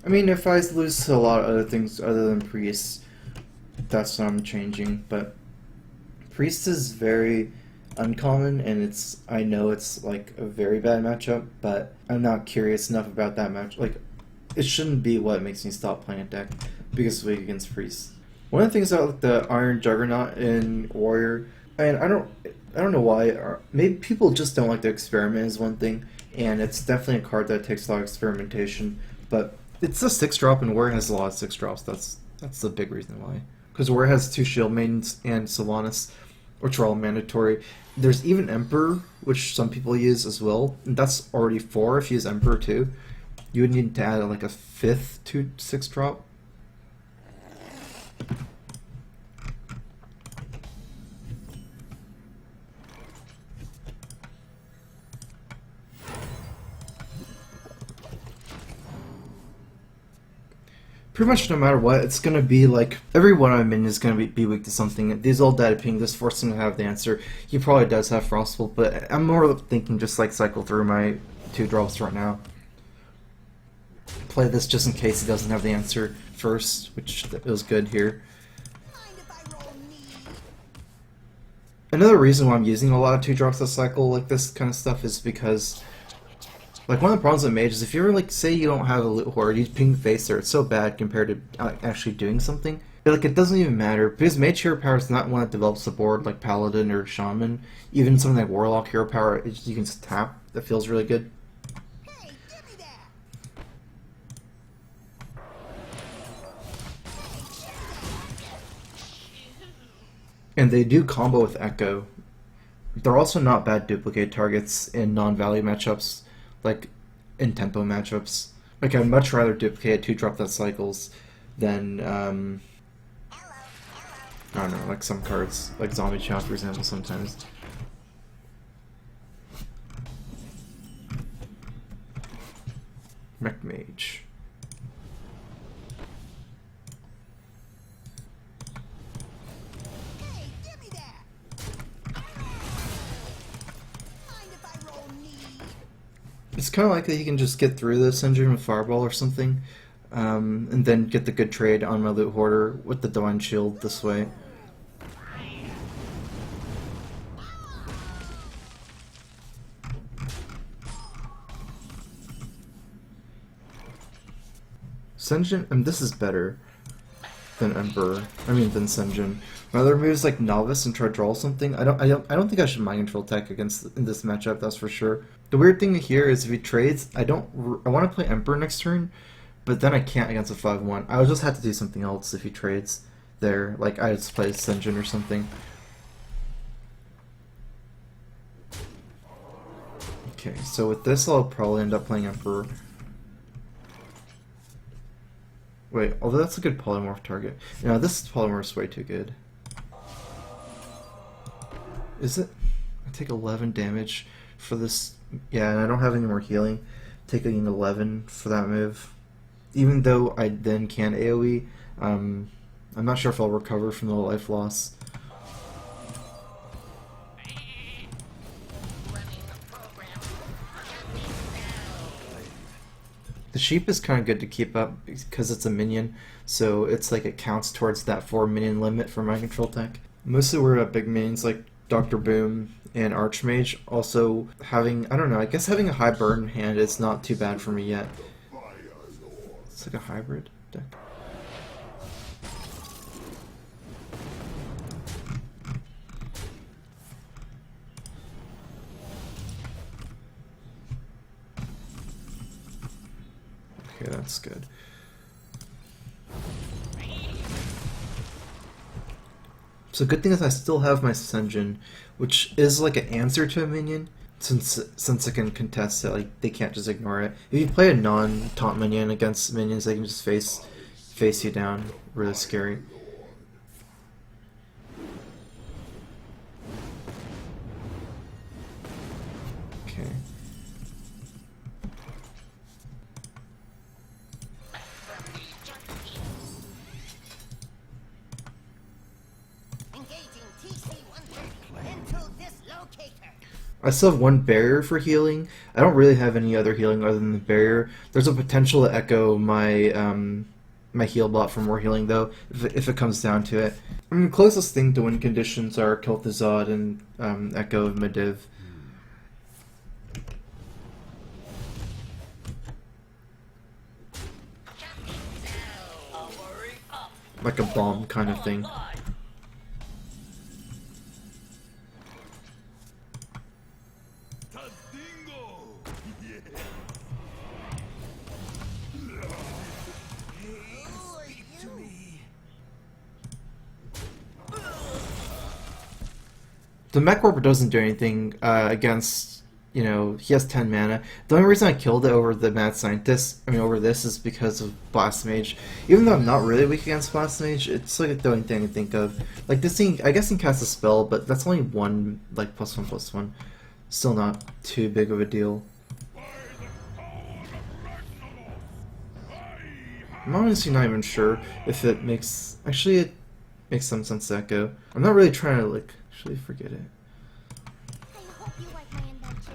I mean, if I lose to a lot of other things other than Priest, that's what I'm changing. But Priest is very uncommon, and I know it's like a very bad matchup, but I'm not curious enough about that match. Like, it shouldn't be what makes me stop playing a deck because it's weak against Priest. One of the things about the Iron Juggernaut in Warrior, and I don't know why. Maybe people just don't like to experiment is one thing, and it's definitely a card that takes a lot of experimentation. But it's a 6-drop, and Warrior has a lot of 6-drops. That's the big reason why. Because Warrior has 2 Shield Maidens and Sylvanas, which are all mandatory. There's even Emperor, which some people use as well. And that's already 4 if you use Emperor too. You would need to add like a 5th 6-drop. Pretty much no matter what, it's going to be like, every one of my minions is going to be weak to something. These old data ping just force him to have the answer. He probably does have Frostbolt, but I'm more thinking just like cycle through my 2 drops right now. Play this just in case he doesn't have the answer first, which was good here. Another reason why I'm using a lot of 2 drops this cycle, like this kind of stuff, is because like one of the problems with Mage is if you ever like say you don't have a loot horde, you ping face there, it's so bad compared to actually doing something. But, like, it doesn't even matter because Mage hero power is not one that develops the board like Paladin or Shaman. Even something like Warlock hero power, you can just tap. That feels really good. Hey, give me that. And they do combo with Echo. They're also not bad duplicate targets in non-value matchups, like in tempo matchups. Like, I'd much rather duplicate 2-drop that cycles than, I don't know, like some cards, like Zombie Chow, for example, sometimes. Mech Mage. Hey, give me that. Mind if I roll knee? It's kind of like that you can just get through this engine with Fireball or something, and then get the good trade on my Loot Hoarder with the Divine Shield this way. Senjin, and this is better than Emperor. Than Senjin. My other moves like Novice and try to draw something. I don't think I should Mind Control tech against in this matchup. That's for sure. The weird thing here is if he trades, I want to play Emperor next turn, but then I can't against a 5/1. I'll just have to do something else if he trades there. Like I just play Senjin or something. Okay, so with this I'll probably end up playing Emperor. Wait, although that's a good polymorph target. No, this polymorph is way too good. Is it? I take 11 damage for this. Yeah, and I don't have any more healing. Taking 11 for that move. Even though I then can AoE, I'm not sure if I'll recover from the life loss. The sheep is kind of good to keep up because it's a minion, so it's like it counts towards that 4 minion limit for Mind Control tech. Mostly we're at big minions like Dr. Boom and Archmage. Also having, I don't know, I guess having a high burn hand is not too bad for me yet. It's like a hybrid deck. Okay, that's good. So good thing is I still have my Senjin, which is like an answer to a minion, since it can contest it. Like they can't just ignore it. If you play a non-taunt minion against minions, they can just face you down. Really scary. Okay. Engaging TC-130 into dislocator. I still have one barrier for healing. I don't really have any other healing other than the barrier. There's a potential to echo my my heal bot for more healing though, if it comes down to it. I mean, the closest thing to win conditions are Kel'Thuzad and Echo of Medivh. Like a bomb kind of thing. The Mech Warper doesn't do anything against, you know, he has 10 mana. The only reason I killed it over the Mad Scientist, I mean over this, is because of Blast Mage. Even though I'm not really weak against Blast Mage, it's like the only thing I can think of. Like this thing, I guess I can cast a spell, but that's only one, like +1/+1. Still not too big of a deal. I'm honestly not even sure if it makes, actually it makes some sense to echo. I'm not really trying to like, actually forget it. I hope you like my invention.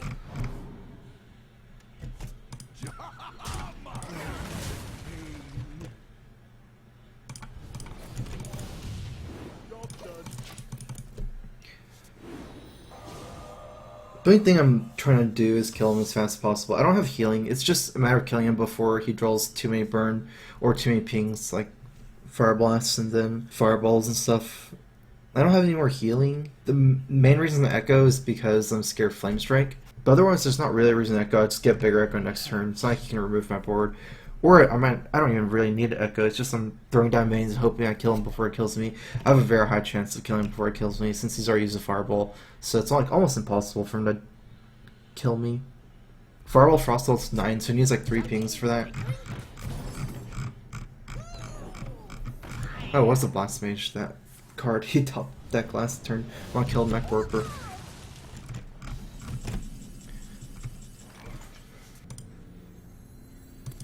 The only thing I'm trying to do is kill him as fast as possible. I don't have healing. It's just a matter of killing him before he draws too many burn or too many pings, like fire blasts and then fireballs and stuff. I don't have any more healing. The main reason to echo is because I'm scared of Flame Strike. But otherwise, there's not really a reason to echo. I just get bigger echo next turn. It's not like you can remove my board. Or I don't even really need to echo. It's just I'm throwing down mains and hoping I kill him before he kills me. I have a very high chance of killing him before he kills me since he's already used a fireball. So it's like almost impossible for him to kill me. Fireball Frostbolt's 9, so he needs like 3 pings for that. Oh, it was the Blast Mage, that card. He top deck last turn. I want to kill Mech Warper.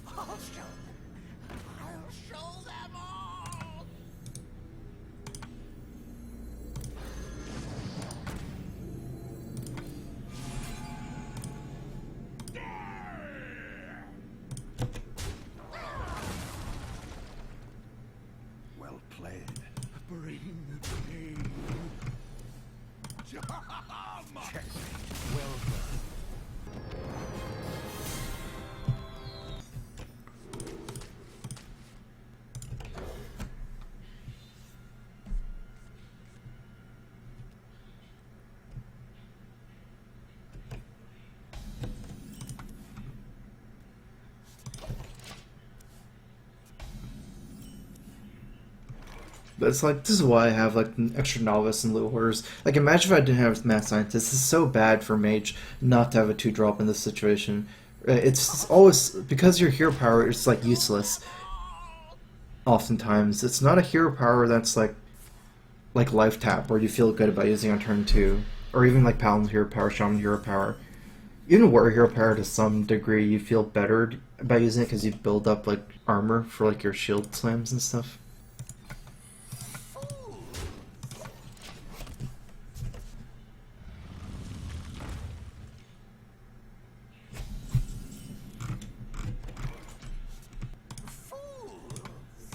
I'll show them all. Well played. Bring the pain. Checkmate. Well done. But it's like, this is why I have like an extra novice and loot hoarders. Like, imagine if I didn't have Mad Scientist. This is so bad for Mage not to have a 2-drop in this situation. It's always, because your hero power is like useless. Oftentimes, it's not a hero power that's like life tap, where you feel good about using on turn 2. Or even like Paladin hero power, Shaman hero power. Even Warrior hero power to some degree, you feel better about using it because you build up like armor for like your shield slams and stuff.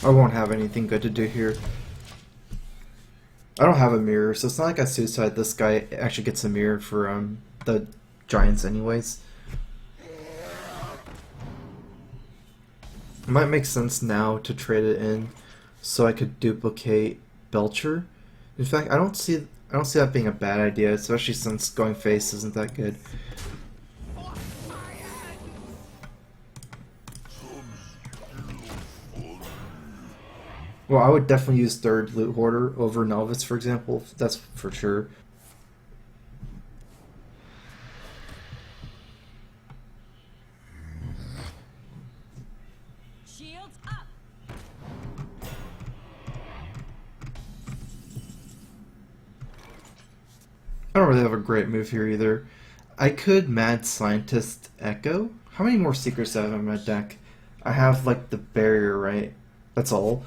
I won't have anything good to do here. I don't have a mirror, so it's not like I suicide. This guy actually gets a mirror for the giants anyways. It might make sense now to trade it in so I could duplicate Belcher. In fact, I don't see that being a bad idea, especially since going face isn't that good. Well, I would definitely use third loot hoarder over novice, for example. That's for sure. Shields up. I don't really have a great move here either. I could Mad Scientist Echo. How many more secrets do I have in my deck? I have like the barrier, right? That's all.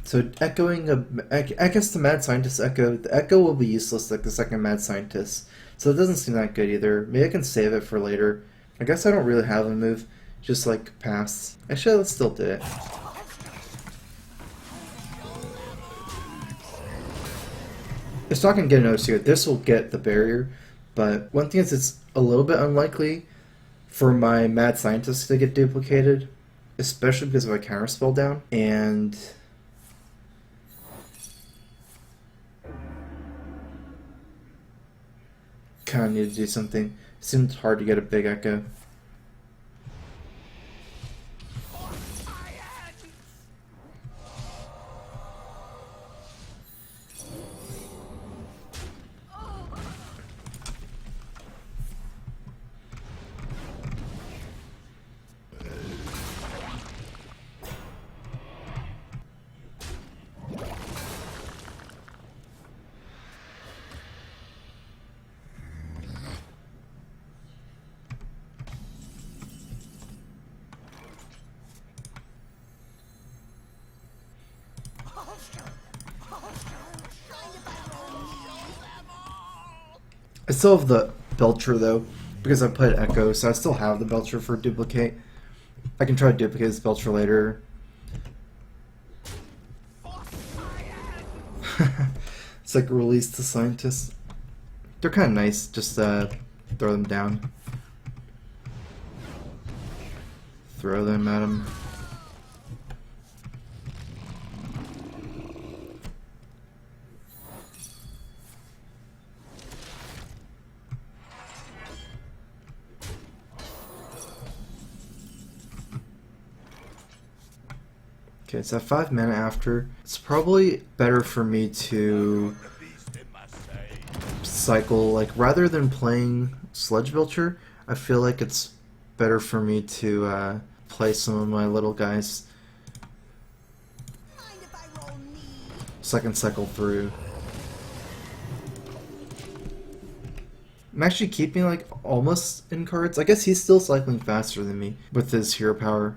So echoing I guess the mad scientist echo, the echo will be useless like the second mad scientist. So it doesn't seem that good either. Maybe I can save it for later. I guess I don't really have a move. Just like pass. Actually, let's still do it. It's not gonna get noticed here. This will get the barrier, but one thing is it's a little bit unlikely for my mad scientist to get duplicated, especially because of a counter spell down, and kind of need to do something. Seems hard to get a big echo. I still have the Belcher though, because I played Echo, so I still have the Belcher for duplicate. I can try to duplicate this Belcher later. It's like release the scientists. They're kind of nice, just throw them down. Throw them at him. Okay, it's at 5 mana after. It's probably better for me to cycle, like, rather than playing Sledge Belcher, I feel like it's better for me to play some of my little guys so I can cycle through. I'm actually keeping, like, almost in cards. I guess he's still cycling faster than me with his hero power.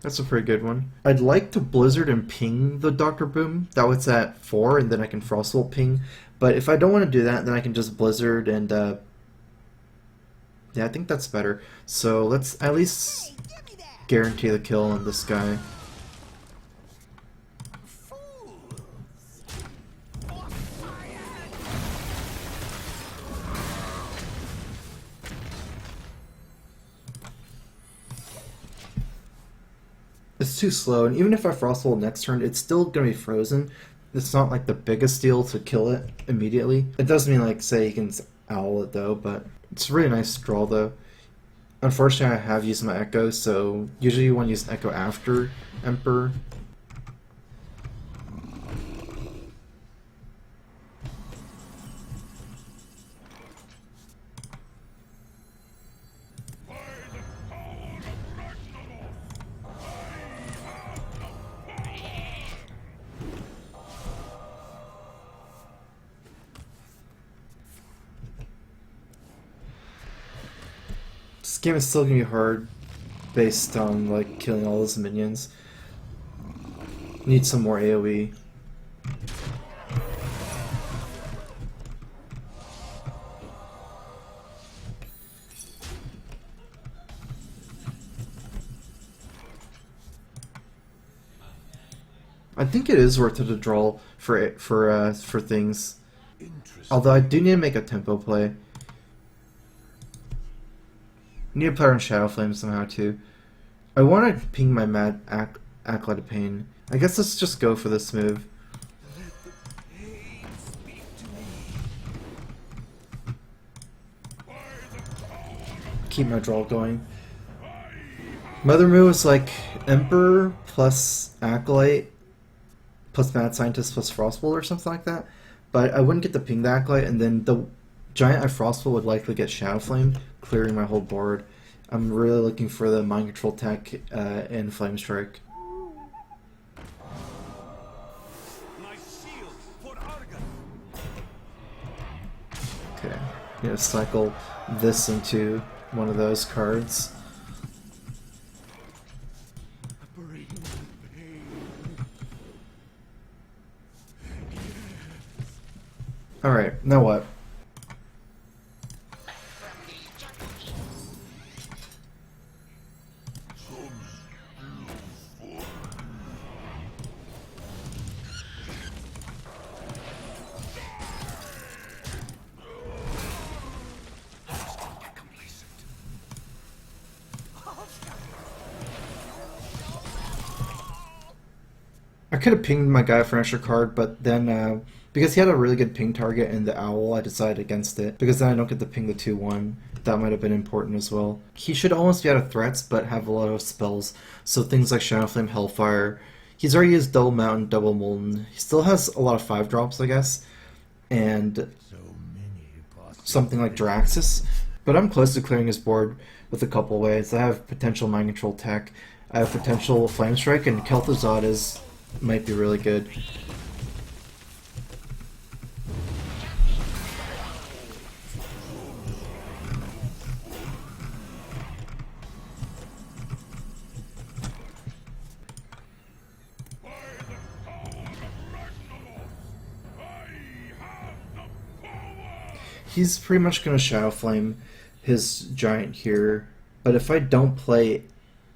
That's a pretty good one. I'd like to Blizzard and ping the Dr. Boom. That was at 4, and then I can Frostbolt ping. But if I don't want to do that, then I can just Blizzard and, yeah, I think that's better. So let's at least guarantee the kill on this guy. It's too slow, and even if I Frostbolt next turn, it's still gonna be frozen. It's not like the biggest deal to kill it immediately. It does mean, like, say you can owl it though, but it's a really nice draw though. Unfortunately, I have used my Echo, so usually you want to use Echo after Emperor. This game is still gonna be hard based on, like, killing all those minions. Need some more AoE. I think it is worth it to draw for things. Although I do need to make a tempo play. I need to play on Shadow Flame somehow too. I want to ping my Mad Acolyte of Pain. I guess let's just go for this move. Keep my draw going. My other move was like Emperor plus Acolyte plus Mad Scientist plus Frostbolt or something like that. But I wouldn't get the ping the Acolyte, and then the Giant I Frostbolt would likely get Shadow Flame, clearing my whole board. I'm really looking for the Mind Control tech and Flame Strike. My shield for Argon. you know, cycle this into one of those cards. Bring the pain. Alright, now what? I could have pinged my guy for an extra card, but then because he had a really good ping target in the owl, I decided against it. Because then I don't get to ping the 2/1. That might have been important as well. He should almost be out of threats, but have a lot of spells. So things like Shadow Flame, Hellfire. He's already used Double Mountain, Double Molten. He still has a lot of 5-drops, I guess. And So many something like Draxus. But I'm close to clearing his board with a couple ways. I have potential Mind Control Tech. I have potential Flame Strike, and Kel'Thuzad is might be really good. He's pretty much going to Shadow Flame his giant here, but if I don't play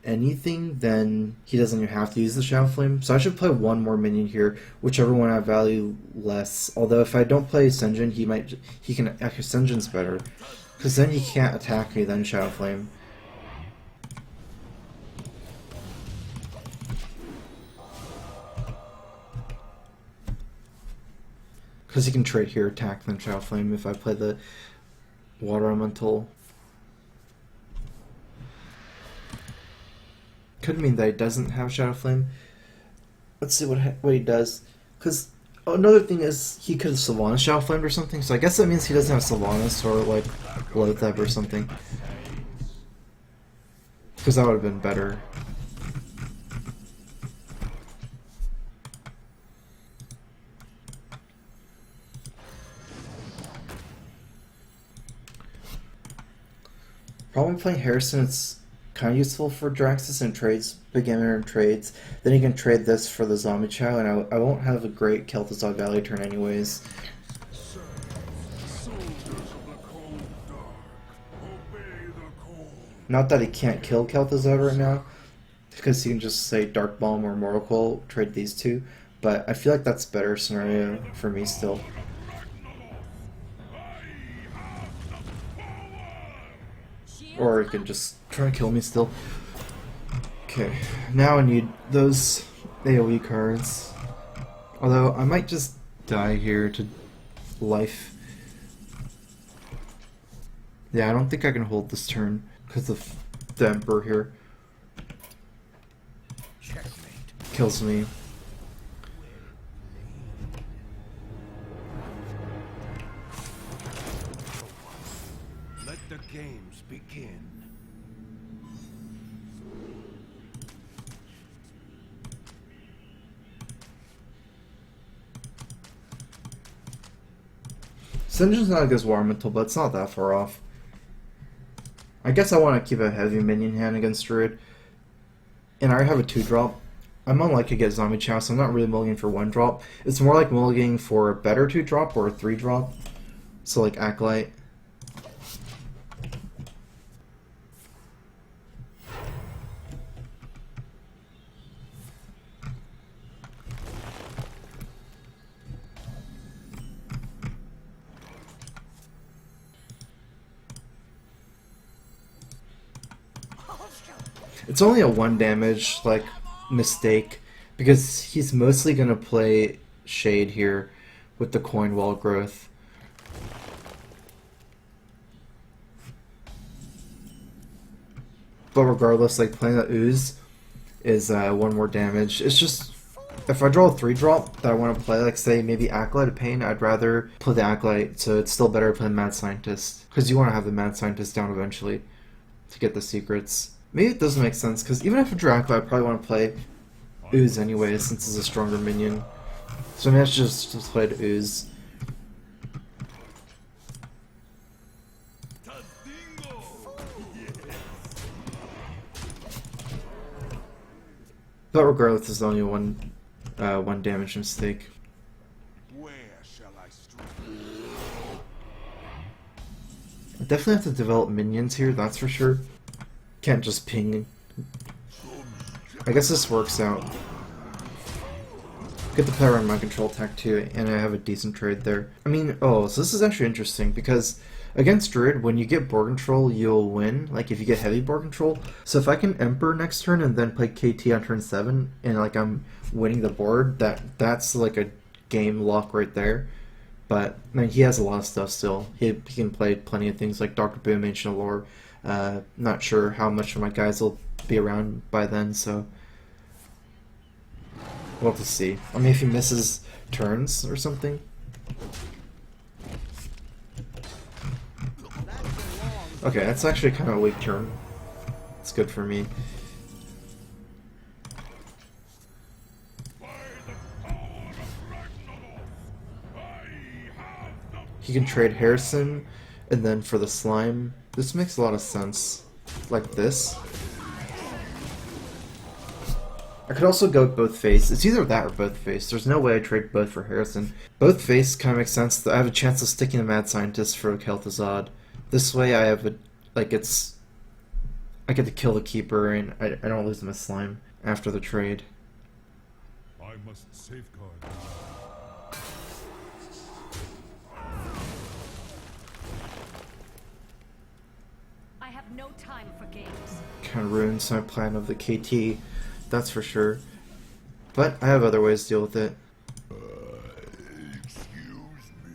anything, then he doesn't even have to use the Shadow Flame. So I should play one more minion here, whichever one I value less. Although if I don't play Senjin, he can actually Senjin's better, because then he can't attack me. Then Shadow Flame. Because he can trade here, attack, then Shadow Flame if I play the Water Elemental. Could mean that he doesn't have Shadow Flame. Let's see what he does. Because another thing is he could have Sylvanas Shadow Flamed or something. So I guess that means he doesn't have Sylvanas or like Loatheb or something. Because that would have been better. Problem with playing Harrison, it's kind of useful for Draxus and trades, beginner and trades. Then you can trade this for the Zombie Chow, and I won't have a great Kel'Thuzad Valley turn anyways. Not that he can't kill Kel'Thuzad right now, because he can just say Dark Bomb or Mortal Coil, trade these two, but I feel like that's a better scenario for me still. Or he can just try to kill me still. Okay, now I need those AoE cards. Although I might just die here to life. Yeah, I don't think I can hold this turn because of the Emperor here. Kills me. Let the games begin. Sinjin's not a good War Elemental, but it's not that far off. I guess I want to keep a heavy minion hand against Druid. And I already have a 2-drop. I'm unlikely to get Zombie Chow, so I'm not really mulliganing for 1-drop. It's more like mulliganing for a better 2-drop or a 3-drop. So like Acolyte. It's only a 1 damage, like, mistake, because he's mostly gonna play Shade here with the Coin Wall growth. But regardless, like, playing the Ooze is 1 more damage. It's just, if I draw a 3-drop that I want to play, like, say, maybe Acolyte of Pain, I'd rather play the Acolyte, so it's still better to play Mad Scientist. Because you want to have the Mad Scientist down eventually to get the secrets. Maybe it doesn't make sense, because even if I draw Acolyte, I probably want to play Ooze anyway, since it's a stronger minion. So maybe I should just play the Ooze. But regardless, it's only one damage mistake. Where shall I strike? I definitely have to develop minions here, that's for sure. Can't just ping. I guess this works out. Get the power on my control attack too, and I have a decent trade there. I mean, oh, so this is actually interesting because against Druid, when you get board control, you'll win. Like if you get heavy board control. So if I can Emperor next turn and then play KT on turn 7, and like I'm winning the board, that's like a game lock right there. But I mean, he has a lot of stuff still. He can play plenty of things like Dr. Boom, Ancient Allure. Not sure how much of my guys will be around by then, so we'll have to see. I mean, if he misses turns or something. Okay, that's actually kind of a weak turn. It's good for me. He can trade Harrison, and then for the slime, this makes a lot of sense. Like this. I could also go both face. It's either that or both face. There's no way I trade both for Harrison. Both face kind of makes sense. I have a chance of sticking the Mad Scientist for Kel'Thuzad. This way I have a, like it's, I get to kill the Keeper and I don't lose my slime after the trade. I must safeguard. I have no time for games. Kind of ruins my plan of the KT, that's for sure. But I have other ways to deal with it. Excuse me.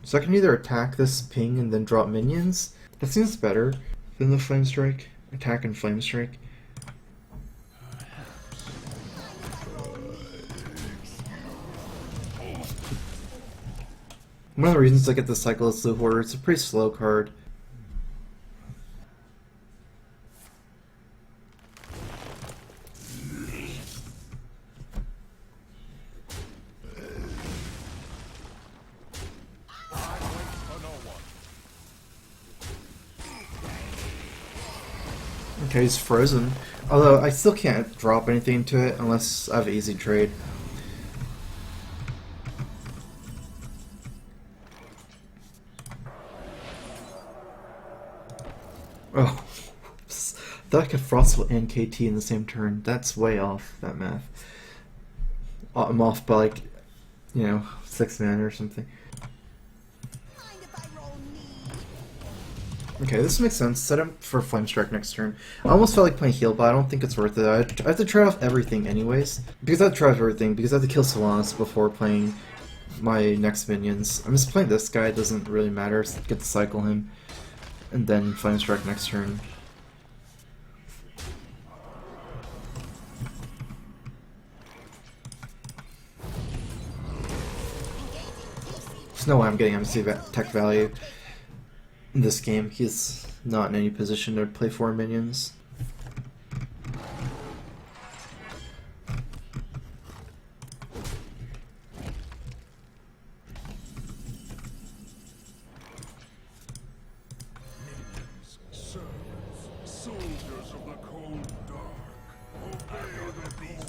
So I can either attack this ping and then drop minions. That seems better than the Flame Strike. Attack and Flame Strike. One of the reasons I get the cycle is the Hoarder. It's a pretty slow card. Okay, he's frozen. Although I still can't drop anything into it unless I have an easy trade. Oh, oops. Thought I could Frostbolt and KT in the same turn. That's way off, that math. I'm off by like, 6 mana or something. Mind if I roll knee? Okay, this makes sense. Set him for Flame Strike next turn. I almost felt like playing heal, but I don't think it's worth it. I have to trade off everything anyways. Because I have to trade off everything, because I have to kill Solanas before playing my next minions. I'm just playing this guy, it doesn't really matter. Get to cycle him. And then Flame Strike next turn. There's no way I'm getting MC tech value in this game. He's not in any position to play 4 minions. Soldiers of the cold dark, obey the beast.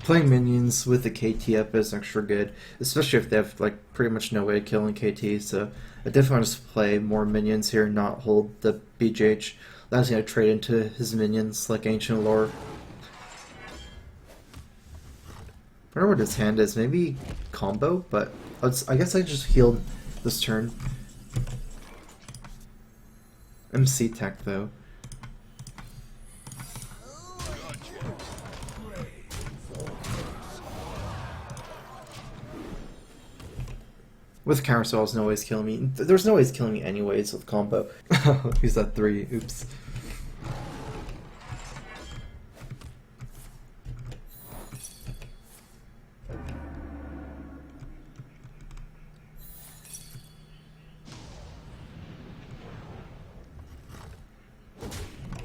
Playing minions with the KT up is extra good, especially if they have like pretty much no way of killing KT, so I definitely want to play more minions here and not hold the BJH. Allows me to trade into his minions like Ancient Lore. I wonder what his hand is, maybe combo, but I guess I just healed this turn. MC tech though. With counterspells, no ways killing me. There's no ways killing me anyways with combo. He's at 3. Oops.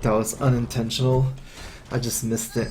That was unintentional. I just missed it.